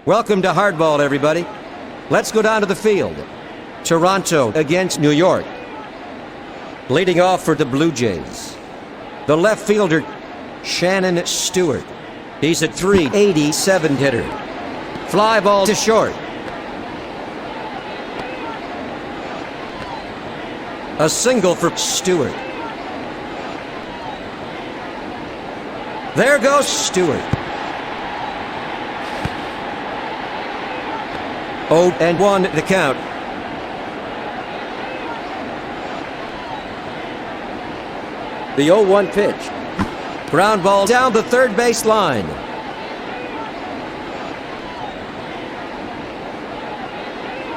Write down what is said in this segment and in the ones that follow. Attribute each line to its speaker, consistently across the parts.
Speaker 1: Welcome to Hardball, everybody. Let's go down to the field. Toronto against New York. Leading off for the Blue Jays, the left fielder, Shannon Stewart. He's a .387 hitter. Fly ball to short. A single for Stewart. There goes Stewart. 0-1 the count. The 0-1 pitch. Ground ball down the third base line.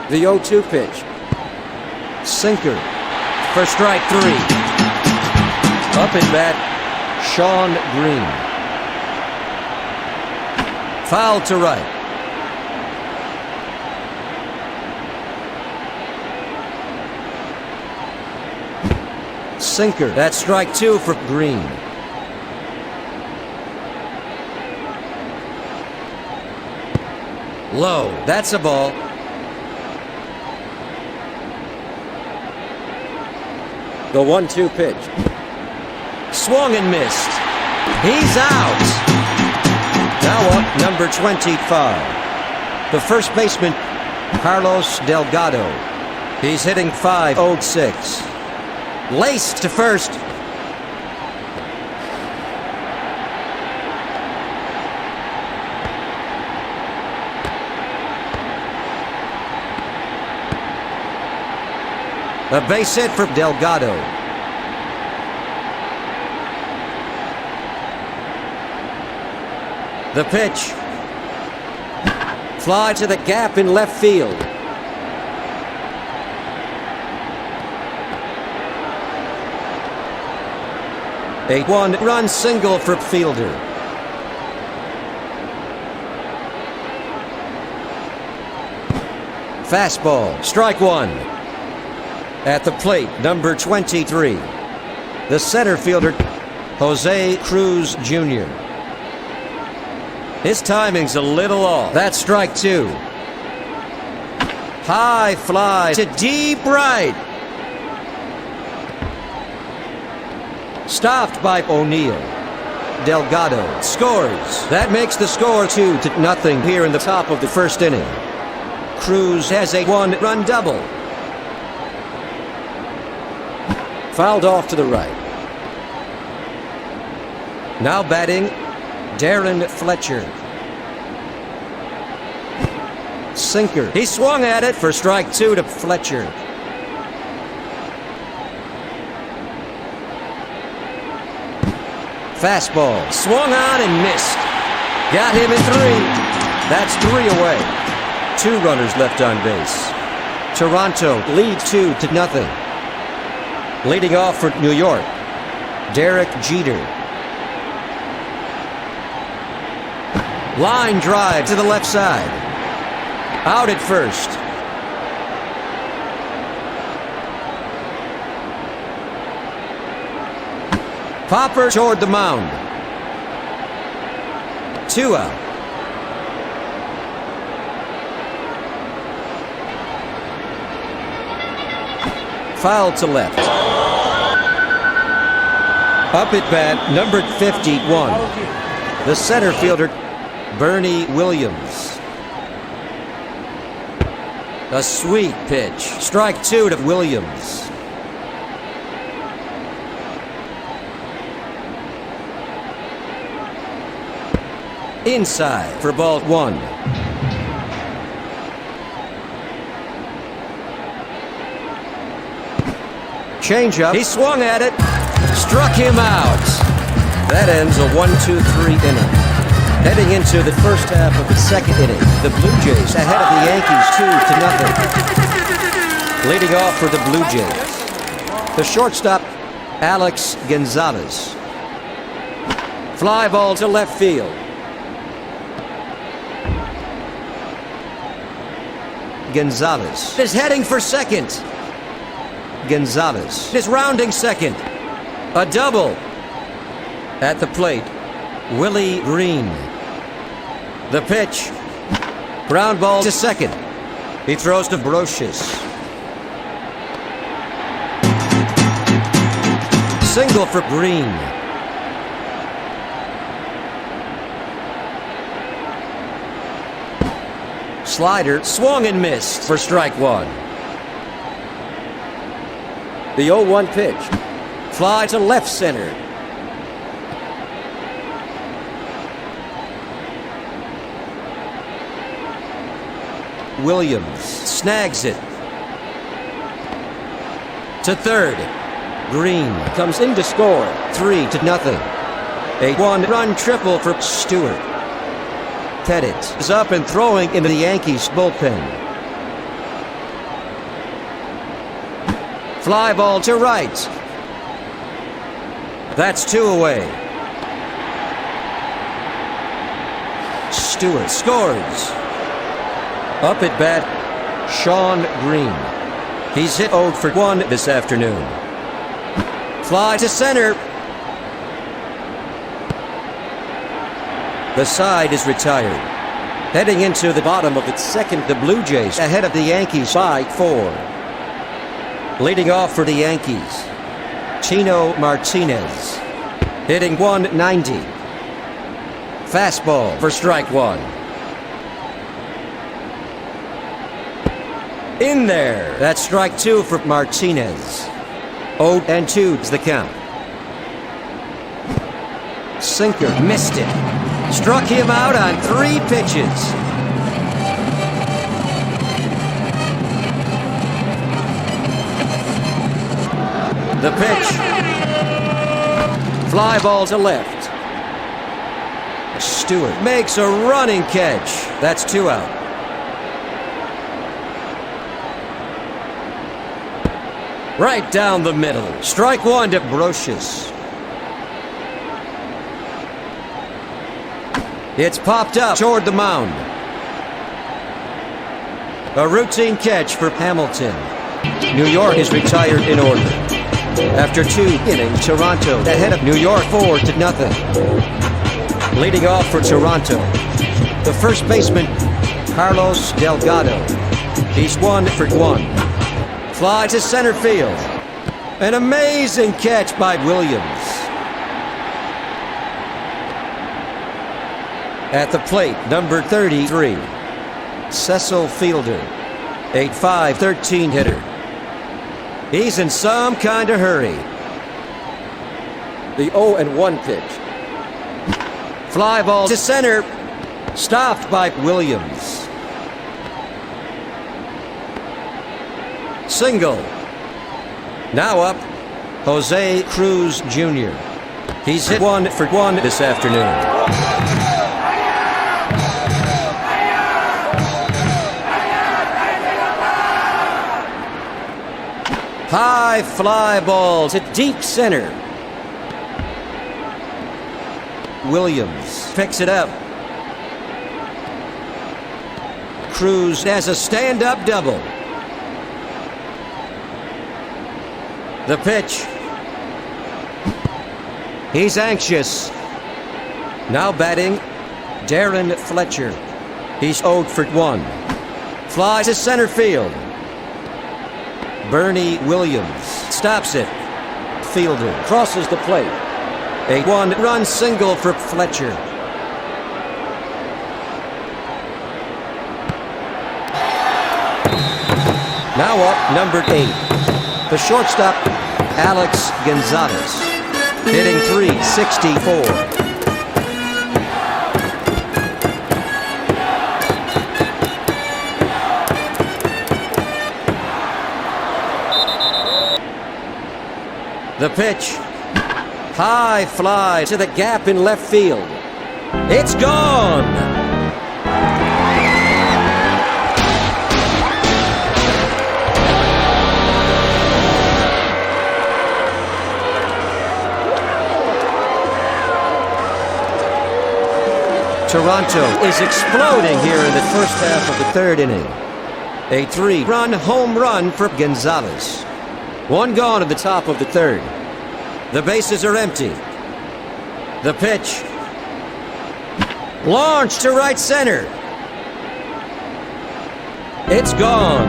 Speaker 1: The 0-2 pitch. Sinker for strike 3. Up at bat, Sean Green. Foul to right. Sinker. That's strike 2 for Green. Low. That's a ball. The 1-2 pitch. Swung and missed. He's out. Now up number 25. The first baseman, Carlos Delgado. He's hitting .506. Laced to first. A base hit for Delgado. The pitch. Fly to the gap in left field. A one-run single for fielder. Fastball, strike 1. At the plate, number 23. The center fielder, Jose Cruz Jr. His timing's a little off. That's strike 2. High fly to deep right. Stopped by O'Neill. Delgado scores. That makes the score 2-0 here in the top of the first inning. Cruz has a one-run double. Fouled off to the right. Now batting, Darren Fletcher. Sinker. He swung at it for strike 2 to Fletcher. Fastball, swung on and missed. Got him in 3. That's 3 away. 2 runners left on base. Toronto leads 2-0. Leading off for New York, Derek Jeter. Line drive to the left side. Out at first. Popper toward the mound. 2 out. Foul to left. Up at bat, number 51. The center fielder, Bernie Williams. A sweet pitch. Strike 2 to Williams. Inside for ball 1. Changeup. He swung at it. Struck him out. That ends a 1-2-3 inning. Heading into the first half of the second inning, the Blue Jays ahead of the Yankees 2-0. Leading off for the Blue Jays, the shortstop, Alex Gonzalez. Fly ball to left field. Gonzalez is heading for second. Gonzalez is rounding second. A double. At the plate, Willie Green. The pitch. Ground ball to second. He throws to Brocious. Single for Green. Slider swung and missed for strike one. The 0-1 pitch. Fly to left center. Williams snags it. To third. Green comes in to score. 3-0. A one-run triple for Stewart. Pettitte is up and throwing into the Yankees bullpen. Fly ball to right. That's 2 away. Stewart scores. Up at bat, Sean Green. He's hit 0 for 1 this afternoon. Fly to center. The side is retired. Heading into the bottom of its second, the Blue Jays ahead of the Yankees by 4. Leading off for the Yankees, Chino Martinez. Hitting 190. Fastball for strike one. In there. That's strike 2 for Martinez. 0-2 is the count. Sinker missed it. Struck him out on 3 pitches. The pitch. Fly ball to left. Stewart makes a running catch. That's 2 out. Right down the middle. Strike 1 to Brocious. It's popped up toward the mound. A routine catch for Hamilton. New York is retired in order. After 2 innings, Toronto ahead of New York 4-0. Leading off for Toronto, the first baseman, Carlos Delgado. He's 1 for 1. Fly to center field. An amazing catch by Williams. At the plate, number 33, Cecil Fielder, 8'5", 13 hitter. He's in some kind of hurry. The 0-1 pitch. Fly ball to center. Stopped by Williams. Single. Now up, Jose Cruz Jr. He's hit 1 for 1 this afternoon. High fly ball to deep center. Williams picks it up. Cruz has a stand-up double. The pitch. He's anxious. Now batting, Darren Fletcher. He's 0 for 1. Fly to center field. Bernie Williams stops it. Fielder crosses the plate. A 1-run single for Fletcher. Now up, number 8. The shortstop, Alex Gonzalez. Hitting .364. The pitch. High fly to the gap in left field. It's gone! Toronto is exploding here in the first half of the 3rd inning. A 3-run home run for Gonzalez. 1 gone in the top of the 3rd. The bases are empty. The pitch. Launched to right center. It's gone.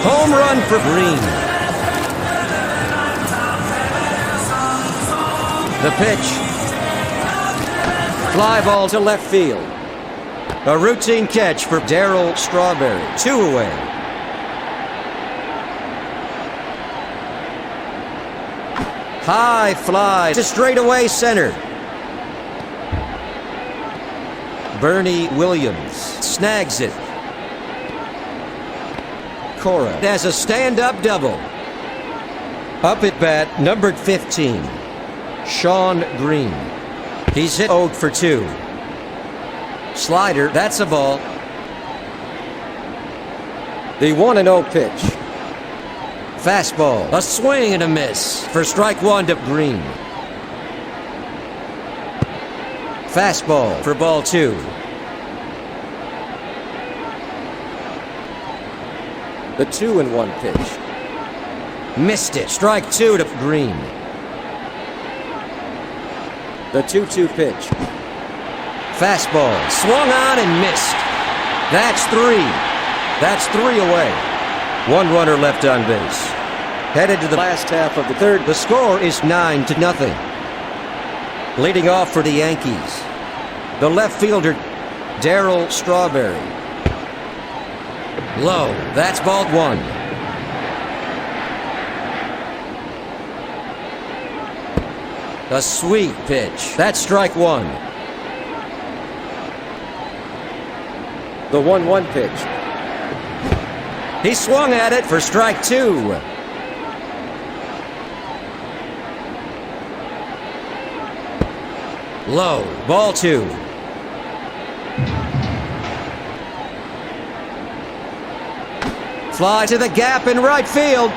Speaker 1: Home run for Green. The pitch. Fly ball to left field. A routine catch for Darryl Strawberry. 2 away. High fly to straightaway center. Bernie Williams snags it. Cora has a stand-up double. Up at bat, numbered 15, Sean Green. He's hit 0 for 2. Slider, that's a ball. The 1-0 pitch. Fastball, a swing and a miss for strike 1 to Green. Fastball for ball 2. The 2-1 pitch. Missed it. Strike 2 to Green. The 2-2 pitch. Fastball. Swung on and missed. That's 3. That's 3 away. 1 runner left on base. Headed to the last half of the third. The score is 9-0. Leading off for the Yankees, the left fielder, Darryl Strawberry. Low. That's ball 1. A sweet pitch. That's strike 1. The 1-1 pitch. He swung at it for strike 2. Low. Ball 2. Fly to the gap in right field.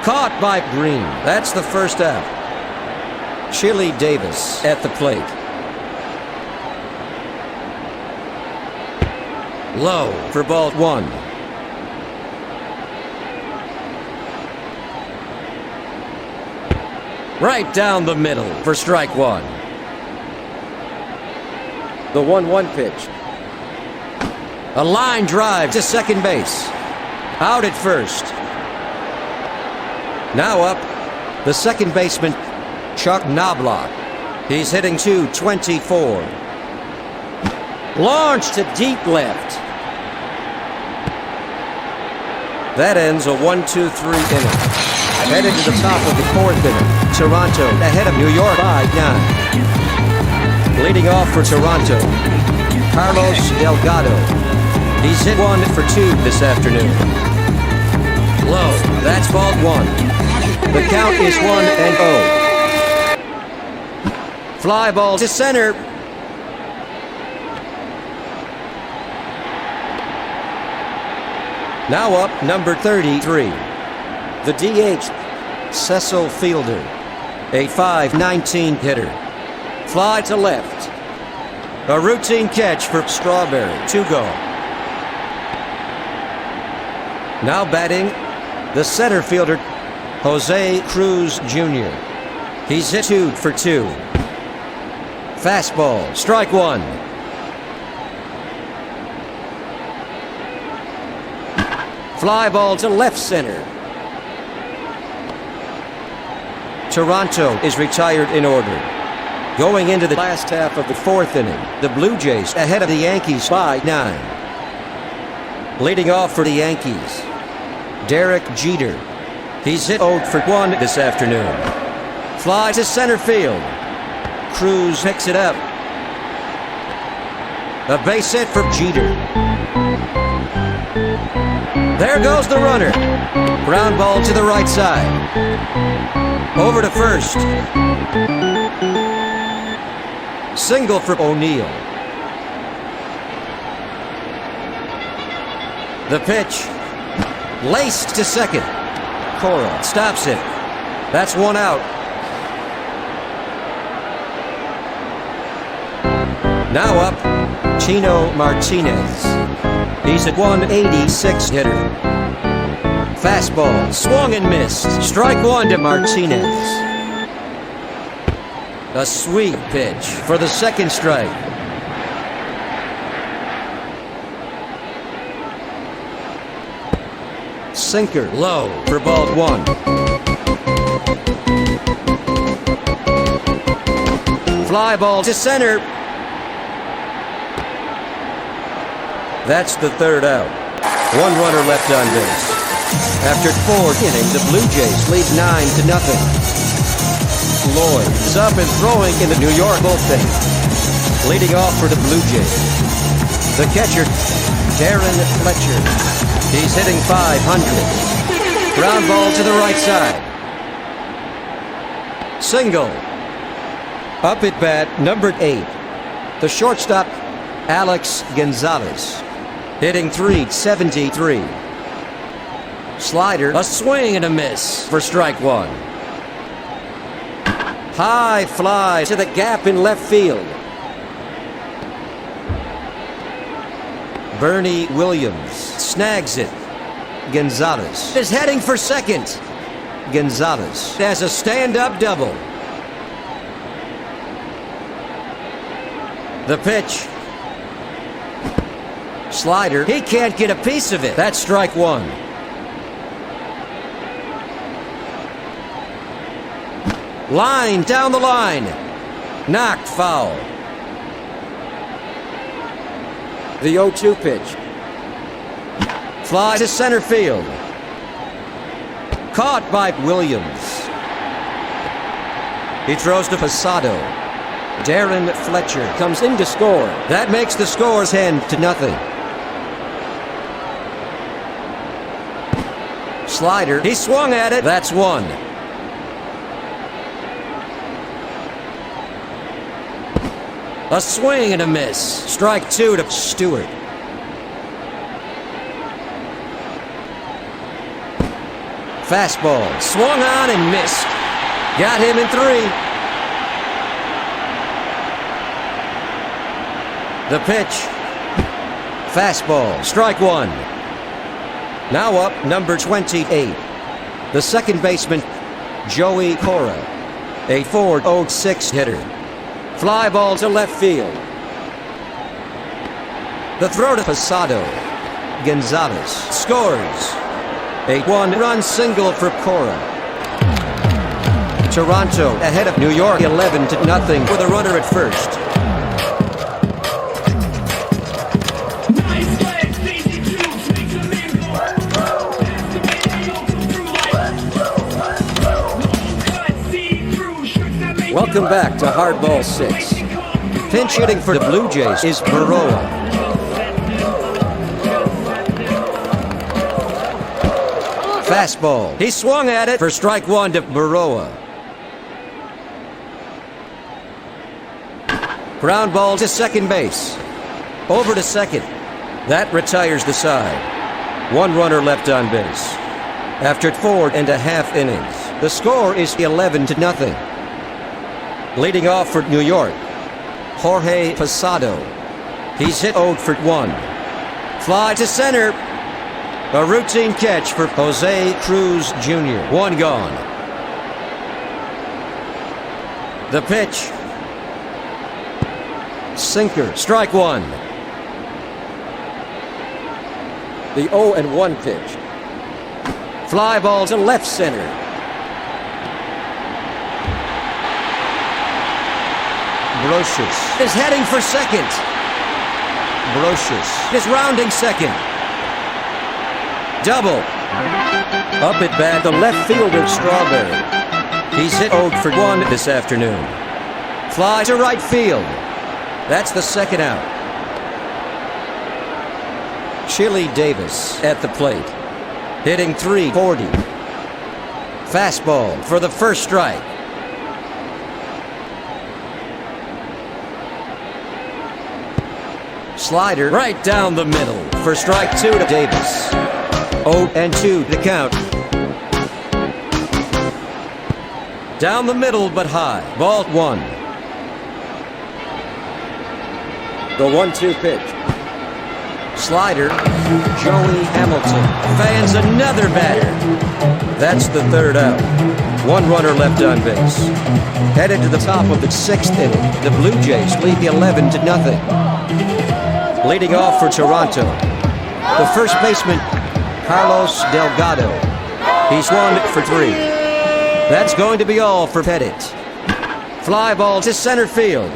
Speaker 1: Caught by Green. That's the first out. Chili Davis at the plate. Low for ball 1. Right down the middle for strike 1. The 1-1 pitch. A line drive to second base. Out at first. Now up, the second baseman, Chuck Knobloch. He's hitting .224. Launched to deep left. That ends a 1-2-3 inning. Headed to the top of the 4th inning. Toronto ahead of New York by 9. Leading off for Toronto, Carlos Delgado. He's hit 1 for 2 this afternoon. Low. That's ball 1. The count is 1-0. Fly ball to center. Now up, number 33. The DH, Cecil Fielder. A .519 hitter. Fly to left. A routine catch for Strawberry. 2 go. Now batting, the center fielder, Jose Cruz Jr. He's hit 2 for 2. Fastball, strike 1. Fly ball to left center. Toronto is retired in order. Going into the last half of the 4th inning, the Blue Jays ahead of the Yankees by 9. Leading off for the Yankees, Derek Jeter. He's hit 0 for 1 this afternoon. Fly to center field. Cruz picks it up. A base hit for Jeter. There goes the runner. Ground ball to the right side. Over to first. Single for O'Neill. The pitch. Laced to second. Cora stops it. That's 1 out. Now up, Chino Martinez. He's a 186 hitter. Fastball, swung and missed. Strike one to Martinez. A sweet pitch for the second strike. Sinker low for ball one. Fly ball to center. That's the third out. One runner left on base. After 4 innings, the Blue Jays lead 9-0. Lloyd is up and throwing in the New York bullpen. Leading off for the Blue Jays, the catcher, Darren Fletcher. He's hitting .500. Ground ball to the right side. Single. Up at bat, number 8. The shortstop, Alex Gonzalez. Hitting .373. Slider, a swing and a miss for strike one. High fly to the gap in left field. Bernie Williams snags it. Gonzalez is heading for second. Gonzalez has a stand-up double. The pitch. Slider, he can't get a piece of it. That's strike one. Line down the line. Knocked foul. The 0-2 pitch. Fly to center field. Caught by Williams. He throws to Posado. Darren Fletcher comes in to score. That makes the score 10-0. Slider, he swung at it. That's one. A swing and a miss. Strike two to Stewart. Fastball, swung on and missed. Got him in 3. The pitch. Fastball, strike one. Now up, number 28. The second baseman, Joey Cora. A .406 hitter. Fly ball to left field. The throw to Posado. Gonzalez scores. A 1-run single for Cora. Toronto ahead of New York 11-0 with a runner at first. Welcome back to Hardball 6. Pinch hitting for the Blue Jays is Baroa. Fastball. He swung at it for strike one to Baroa. Ground ball to second base. Over to second. That retires the side. One runner left on base. After 4.5 innings, the score is 11-0. Leading off for New York, Jorge Posado. He's hit 0 for 1. Fly to center. A routine catch for Jose Cruz Jr. One gone. The pitch. Sinker. Strike one. The 0-1 pitch. Fly ball to left center. Brocious is heading for second. Brocious is rounding second. Double. Up at bat, the left fielder, Strawberry. He's hit 0 for 1 this afternoon. Fly to right field. That's the second out. Chili Davis at the plate. Hitting .340. Fastball for the first strike. Slider right down the middle for strike two to Davis. 0-2 to count. Down the middle but high. Ball one. The 1-2 pitch. Slider, Joey Hamilton fans another batter. That's the third out. One runner left on base. Headed to the top of the sixth inning, the Blue Jays lead 11-0. Leading off for Toronto, the first baseman, Carlos Delgado. He's 1 for 3. That's going to be all for Pettitte. Fly ball to center field.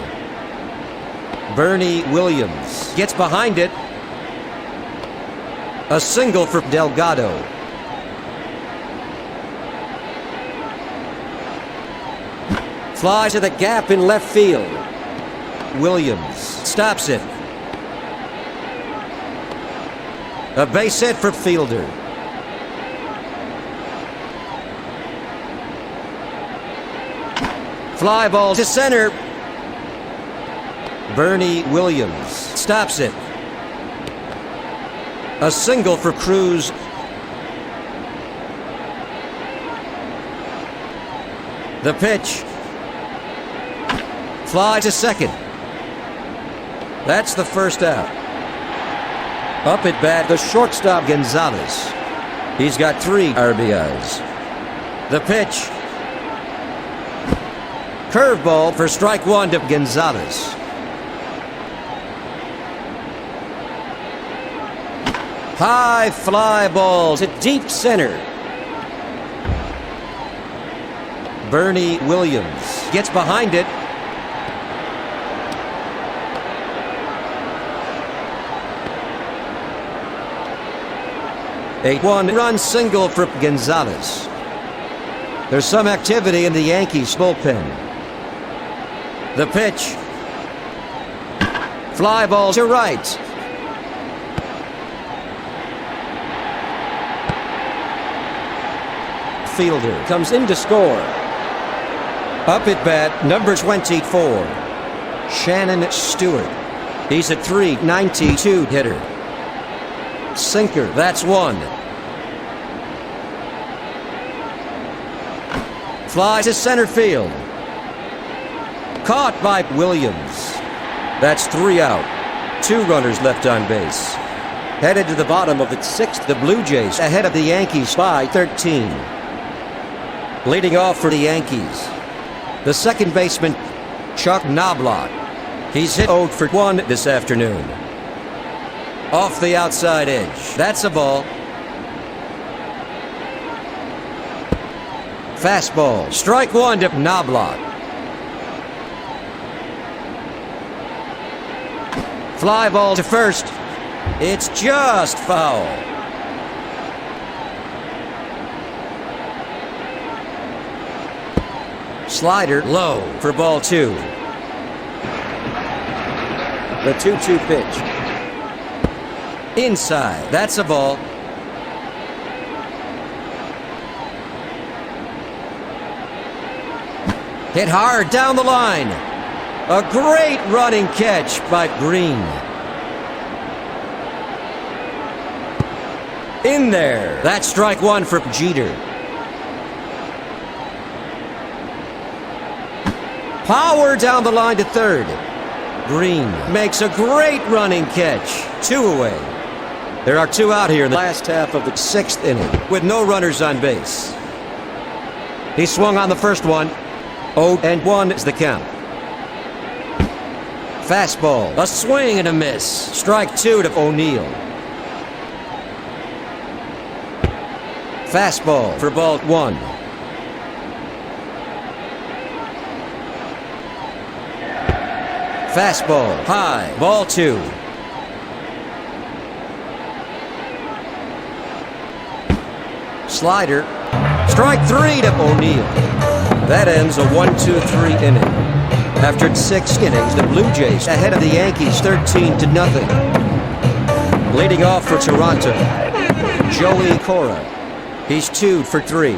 Speaker 1: Bernie Williams gets behind it. A single for Delgado. Fly to the gap in left field. Williams stops it. A base hit for fielder. Fly ball to center. Bernie Williams stops it. A single for Cruz. The pitch. Fly to second. That's the first out. Up at bat, the shortstop Gonzalez. He's got 3 RBIs. The pitch. Curveball for strike 1 to Gonzalez. High fly ball to deep center. Bernie Williams gets behind it. A 1-run single for Gonzalez. There's some activity in the Yankees bullpen. The pitch. Fly ball to right. Fielder comes in to score. Up at bat, number 24, Shannon Stewart. He's a .392 hitter. Sinker, that's 1. Fly to center field. Caught by Williams. That's 3 out. 2 runners left on base. Headed to the bottom of the 6th, the Blue Jays ahead of the Yankees by 13. Leading off for the Yankees, the second baseman, Chuck Knobloch. He's hit 0 for 1 this afternoon. Off the outside edge. That's a ball. Fastball. Strike 1 to Knobloch. Fly ball to first. It's just foul. Slider low for ball 2. The 2-2 pitch. Inside. That's a ball. Hit hard down the line. A great running catch by Green. In there. That's strike 1 for Jeter. Power down the line to third. Green makes a great running catch. 2 away. There are 2 out here in the last half of the 6th inning with no runners on base. He swung on the first one. 0-1 is the count. Fastball. A swing and a miss. Strike 2 to O'Neill. Fastball for ball 1. Fastball, high, ball 2. Slider, strike 3 to O'Neill. That ends a 1-2-3 inning. After 6 innings, the Blue Jays ahead of the Yankees 13-0. Leading off for Toronto, Joey Cora. He's 2 for 3.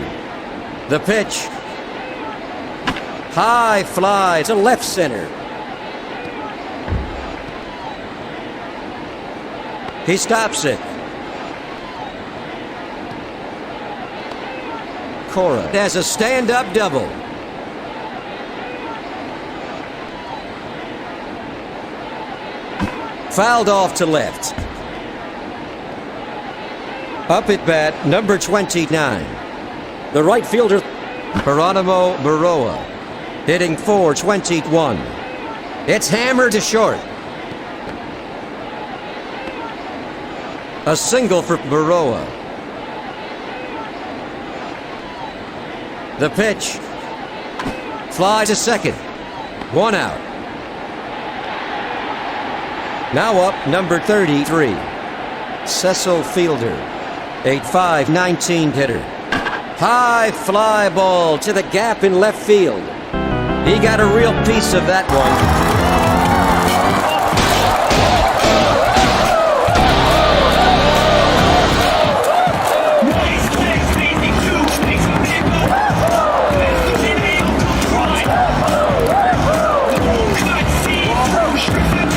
Speaker 1: The pitch, high fly to left center. He stops it. Cora has a stand-up double. Fouled off to left. Up at bat, number 29. The right fielder, Geronimo Baroa, hitting .421. It's hammered to short. A single for Baroa. The pitch. Fly to second. 1 out. Now up, number 33. Cecil Fielder. 8'5", 19 hitter. High fly ball to the gap in left field. He got a real piece of that one.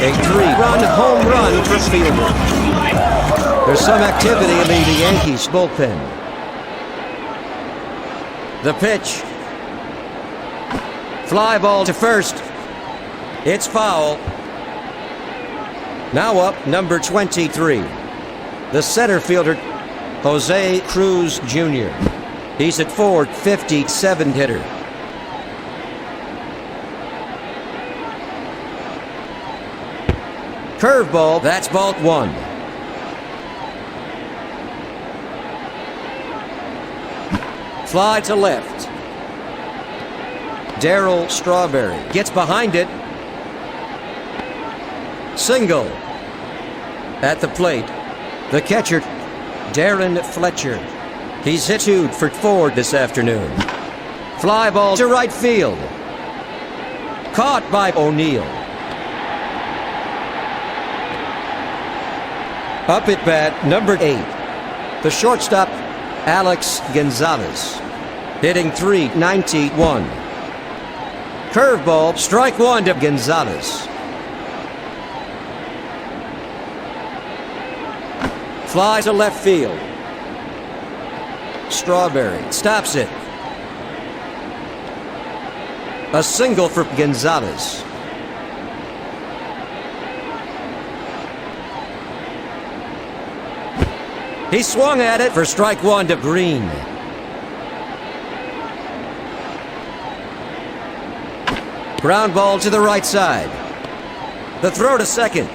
Speaker 1: A 3-run home run for Fielder. There's some activity in the Yankees bullpen. The pitch. Fly ball to first. It's foul. Now up, number 23. The center fielder, Jose Cruz Jr. He's at .450, 7 hitter. Curveball, that's ball 1. Fly to left. Darryl Strawberry gets behind it. Single. At the plate, the catcher, Darren Fletcher. He's hit 2 for 4 this afternoon. Fly ball to right field. Caught by O'Neill. Up at bat, number 8. The shortstop, Alex Gonzalez. Hitting .391. Curveball, strike 1 to Gonzalez. Fly to left field. Strawberry stops it. A single for Gonzalez. He swung at it for strike 1 to Green. Ground ball to the right side. The throw to second.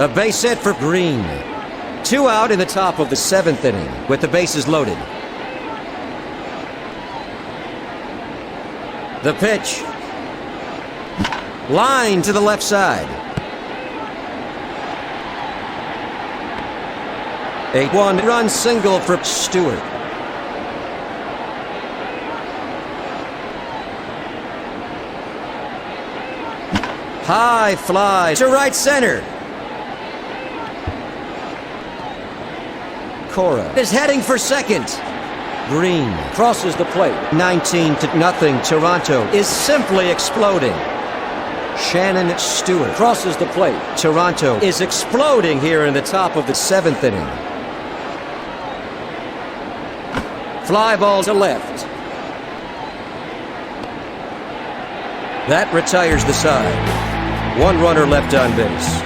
Speaker 1: A base hit for Green. 2 out in the top of the 7th inning with the bases loaded. The pitch. Line to the left side. A 1-run single for Stewart. High fly to right center. Cora is heading for second. Green crosses the plate. 19-0. Toronto is simply exploding. Shannon Stewart crosses the plate. Toronto is exploding here in the top of the 7th inning. Fly ball to left. That retires the side. 1 runner left on base.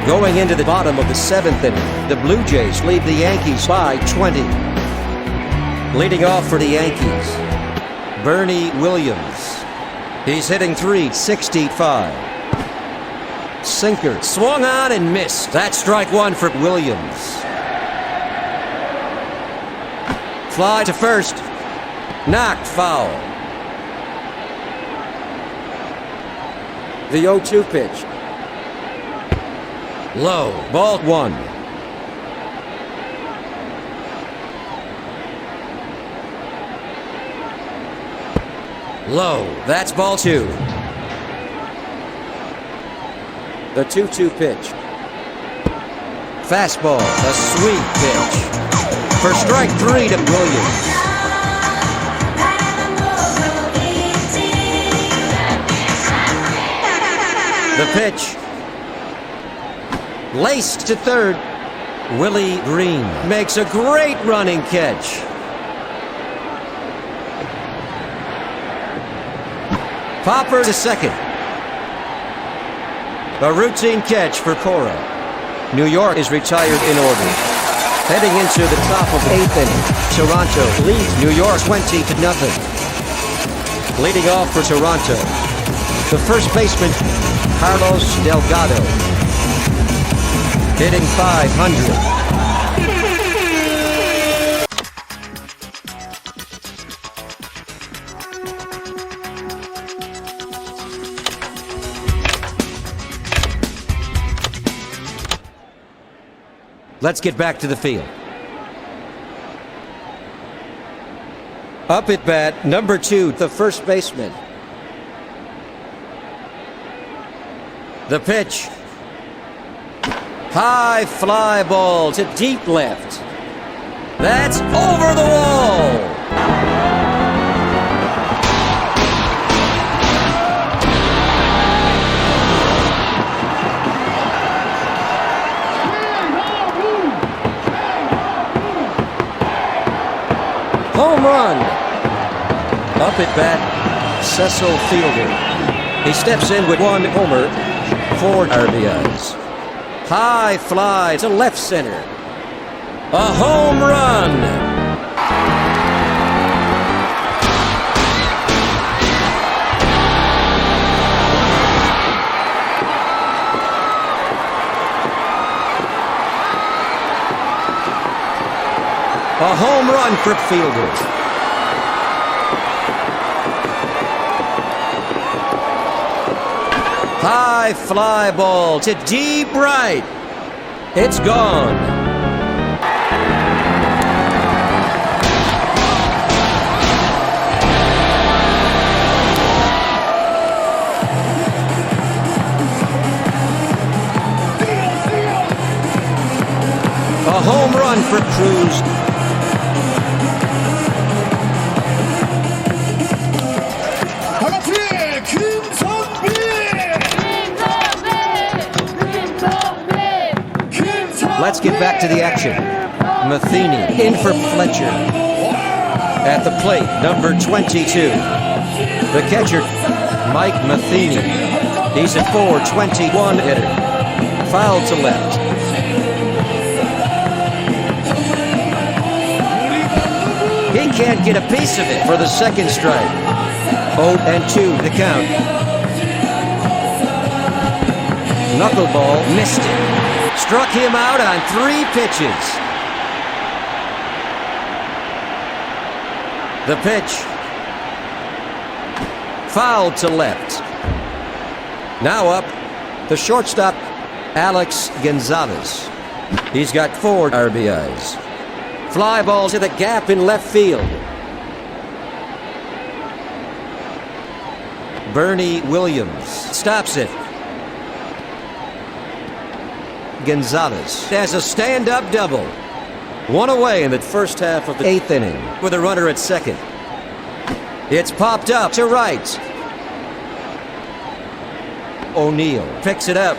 Speaker 1: Going into the bottom of the 7th inning, the Blue Jays lead the Yankees by 20. Leading off for the Yankees, Bernie Williams. He's hitting .365. Sinker swung on and missed. That's strike 1 for Williams. Fly to first. Knocked foul. The 0-2 pitch. Low. Ball 1. Low. That's ball 2. The 2-2 pitch. Fastball. A sweet pitch. For strike 3 to Williams. The pitch. Laced to third. Willie Green makes a great running catch. Popper to second. A routine catch for Cora. New York is retired in order. Heading into the top of the 8th inning, Toronto leads New York 20-0. Leading off for Toronto, the first baseman, Carlos Delgado, hitting .500. Let's get back to the field. Up at bat, number 2, the first baseman. The pitch. High fly ball to deep left. That's over the wall. Home run. Up at bat, Cecil Fielder. He steps in with 1 homer, 4 RBIs. High fly to left center. A home run. A home run for Fielder. High fly ball to deep right. It's gone. A home run for Cruz. Let's get back to the action. Matheny in for Fletcher. At the plate, number 22. The catcher, Mike Matheny. He's a .421 hitter. Foul to left. He can't get a piece of it for the second strike. 0-2 the count. Knuckleball missed it. Struck him out on 3 pitches. The pitch. Foul to left. Now up, the shortstop, Alex Gonzalez. He's got 4 RBIs. Fly ball to the gap in left field. Bernie Williams stops it. Gonzalez has a stand-up double. 1 away in the first half of the 8th inning with a runner at second. It's popped up to right. O'Neill picks it up.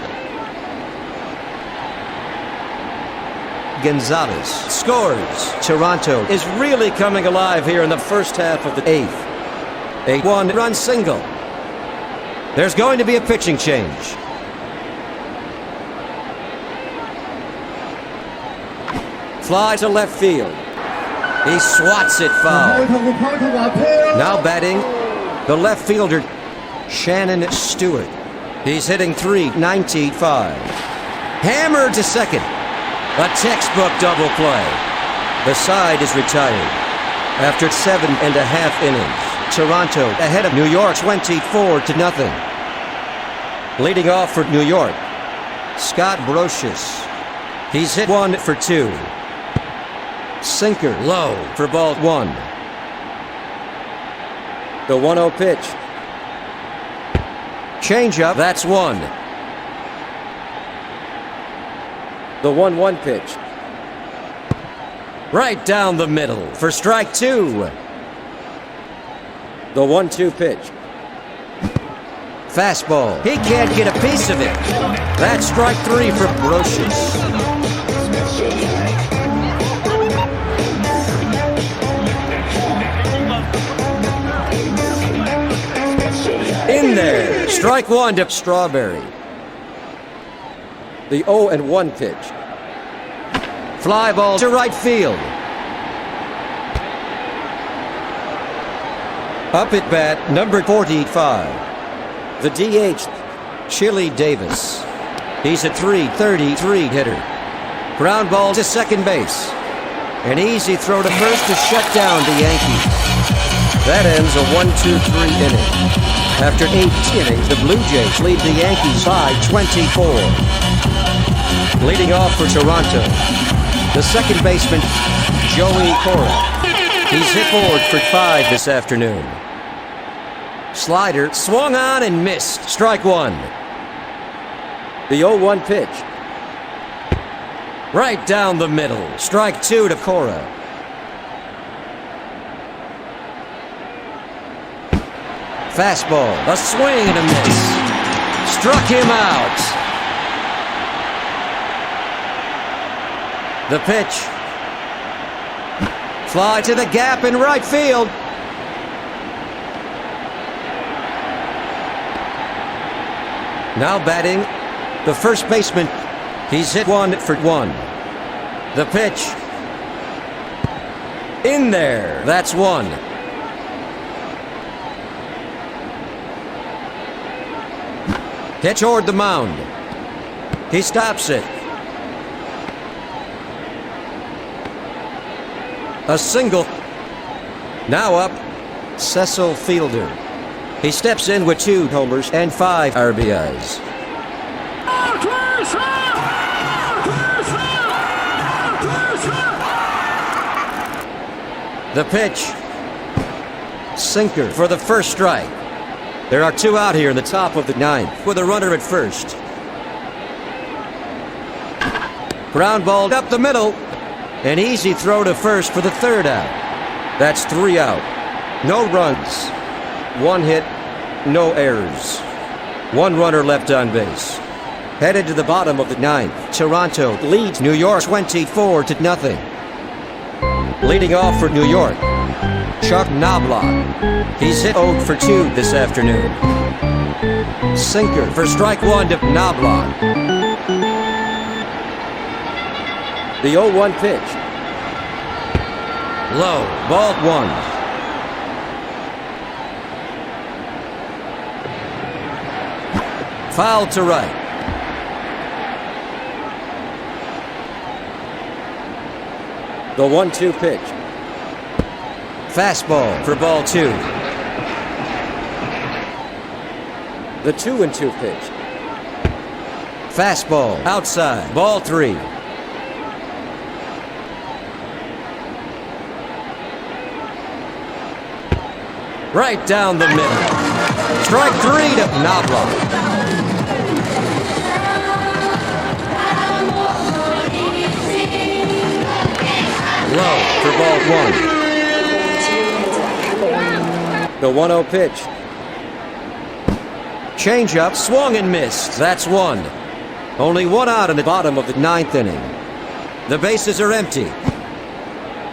Speaker 1: Gonzalez scores. Toronto is really coming alive here in the first half of the 8th. A 1-run single. There's going to be a pitching change. Fly to left field. He swats it foul. Now batting, the left fielder, Shannon Stewart. He's hitting .395. Hammered to second. A textbook double play. The side is retired. After 7.5 innings, Toronto ahead of New York 24-0. Leading off for New York, Scott Brocious. He's hit 1 for 2. Sinker low for ball 1. The 1-0 pitch. Changeup, that's 1. The 1-1 pitch. Right down the middle for strike 2. The 1-2 pitch. Fastball. He can't get a piece of it. That's strike 3 for Brocious. In there. Strike 1 to Strawberry. The 0-1 pitch. Fly ball to right field. Up at bat, number 45. The DH, Chili Davis. He's a .333 hitter. Ground ball to second base. An easy throw to first to shut down the Yankees. That ends a 1-2-3 inning. After 8 innings, the Blue Jays lead the Yankees by 24. Leading off for Toronto, the second baseman, Joey Cora. He's hit forward for 5 this afternoon. Slider swung on and missed. Strike one. The 0-1 pitch. Right down the middle. Strike two to Cora. Fastball. A swing and a miss. Struck him out. The pitch. Fly to the gap in right field. Now batting, the first baseman. He's hit 1 for 1. The pitch. In there. That's one. Hit toward the mound. He stops it. A single. Now up, Cecil Fielder. He steps in with 2 homers and 5 RBIs. The pitch. Sinker for the first strike. There are 2 out here in the top of the 9th with a runner at first. Ground ball up the middle. An easy throw to first for the 3rd out. That's 3 out. No runs. 1 hit, no errors. 1 runner left on base. Headed to the bottom of the 9th, Toronto leads New York 24-0. Leading off for New York, Chuck Knobloch. He's hit 0 for 2 this afternoon. Sinker for strike 1 to Knobloch. The 0-1 pitch. Low, ball 1. Foul to right. The 1-2 pitch. Fastball for ball 2. The 2-2 pitch. Fastball outside, ball 3. Right down the middle. Strike 3 to Knobloch. Low for ball 1. The 1-0 pitch. Changeup swung and missed. That's 1. Only 1 out in the bottom of the 9th inning. The bases are empty.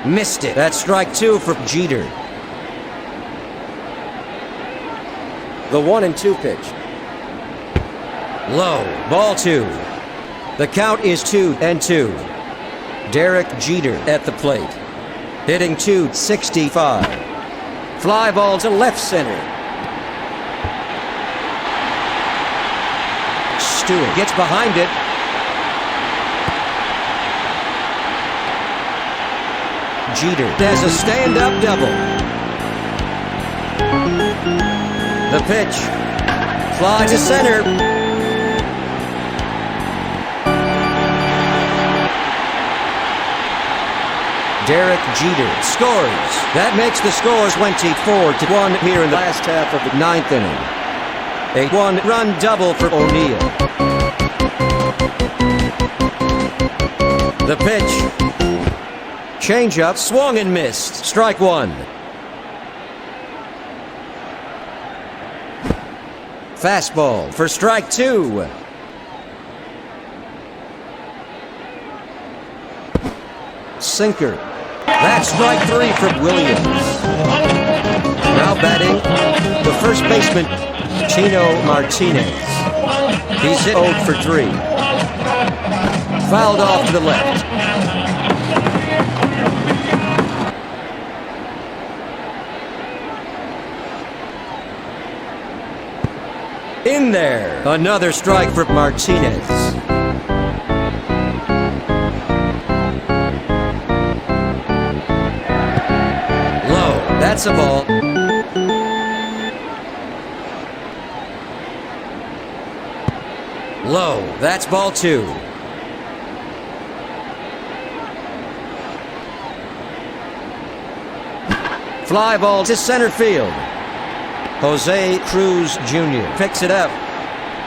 Speaker 1: Missed it. That's strike 2 for Jeter. The 1-2 pitch. Low, ball 2. The count is 2-2. Derek Jeter at the plate. Hitting .265. Fly ball to left center. Stewart gets behind it. Jeter has a stand-up double. The pitch. Fly to center. Derek Jeter scores. That makes the score 24-1 here in the last half of the 9th inning. A 1-run double for O'Neill. The pitch. Changeup swung and missed. Strike 1. Fastball for strike 2. Sinker. That's strike 3 from Williams. Now batting, the first baseman, Tino Martinez. He's hit 0 for 3. Fouled off to the left. In there. Another strike for Martinez. Low. That's a ball. Low. That's ball 2. Fly ball to center field. Jose Cruz Jr. picks it up.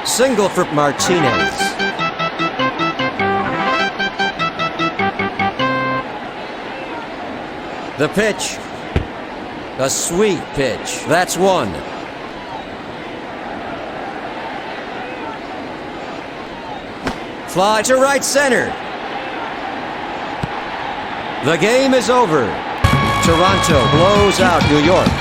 Speaker 1: Single for Martinez. The pitch. A sweet pitch. That's 1. Fly to right center. The game is over. Toronto blows out New York.